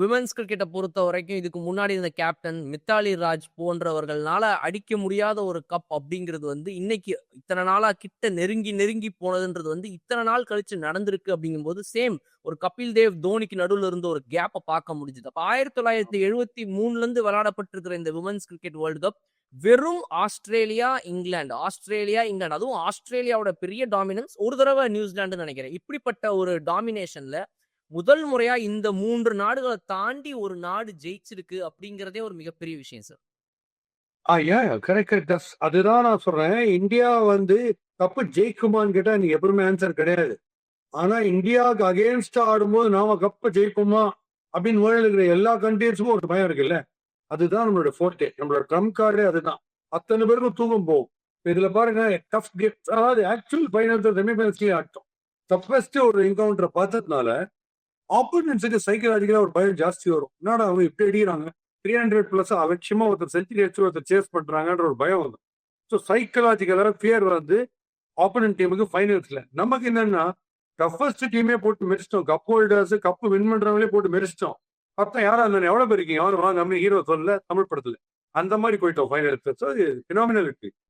Women's கிரிக்கெட்ட பொறுத்தவரைக்கும் இதுக்கு முன்னாடி இருந்த கேப்டன் மித்தாலி ராஜ் போன்றவர்கள்னால அடிக்க முடியாத ஒரு கப் அப்படிங்கிறது வந்து இன்னைக்கு இத்தனை நாளா கிட்ட நெருங்கி நெருங்கி போனதுன்றது வந்து இத்தனை நாள் கழிச்சு நடந்திருக்கு அப்படிங்கும்போது சேம் ஒரு கபில் தேவ் தோனிக்கு நடுவுல இருந்த ஒரு கேப்பை பார்க்க முடிஞ்சது. அப்ப 1973ல இருந்து விளையாடப்பட்டிருக்கிற இந்த விமென்ஸ் கிரிக்கெட் வேர்ல்டு கப் வெறும் ஆஸ்திரேலியா, இங்கிலாந்து அதுவும் ஆஸ்திரேலியாவோட பெரிய டாமினன்ஸ், ஒரு தடவை நியூசிலாந்து நினைக்கிறேன். இப்படிப்பட்ட ஒரு டாமினேஷன்ல முதல் முறையா இந்த 3 நாடுகள தாண்டி ஒரு நாடு ஜெயிச்சிருக்கு அப்படிங்கிறதே ஒரு மிகப்பெரிய விஷயம் சார். Correct, correct. அதுதான் நான் சொல்றேன். இந்தியா வந்து கப்பு ஜெயிக்குமான்னு கேட்டா நீங்க எப்பவுமே ஆன்சர் கிடையாது. ஆனா இந்தியாவுக்கு அகேன்ஸ்டா ஆடும்போது நாம கப்ப ஜெயிப்போமா அப்படின்னு வேர்ல்டு இருக்கிற எல்லா கண்ட்ரீஸுக்கும் ஒரு பயம் இருக்குல்ல. அதுதான் நம்மளோட ஃபோர்ட்டே, நம்மளோட ட்ரம் கார்டே அதுதான். அத்தனை பேருக்கும் தூக்கம் போகும். இதுல பாருங்க, டஃப் கேம், அதாவது ஆக்சுவல் ஃபைனல்ஸ் செமிஃபைனல்ஸ்லயே ஆட்டம் டஃபஸ்ட் ஒரு என்கவுண்டரை பார்த்ததுனால ஆப்போனன்ஸுக்கு சைக்கலாஜிக்கலா ஒரு பயம் ஜாஸ்தி வரும். என்னடா அவங்க இப்படி அடிக்கிறாங்க, 300+ அவசியமா ஒருத்தர் செஞ்சுரி அடிச்சு ஒருத்தர் சேஸ் பண்றாங்கன்ற ஒரு பயம் வரும். ஸோ சைக்கலாஜிக்கலா ஃபியர் வந்து ஆப்போனன்ட் டீமுக்கு ஃபைனல்ஸ்ல. நமக்கு என்னன்னா டஃபஸ்ட் டீமே போட்டு மெரிச்சிட்டோம், கப் ஹோல்டர்ஸ் கப்பு வின் பண்றவங்களே போட்டு மெரிச்சிட்டோம். அப்புறம் யாரா இருந்தாலும் எவ்வளவு பேர் இருக்கீங்க, அவரு வாங்க நம்ம ஹீரோ சொல்ல தமிழ் படத்துல அந்த மாதிரி போயிட்டோம் ஃபைனல்ஸ். ஸோ இது பினாமினல் இருக்கு.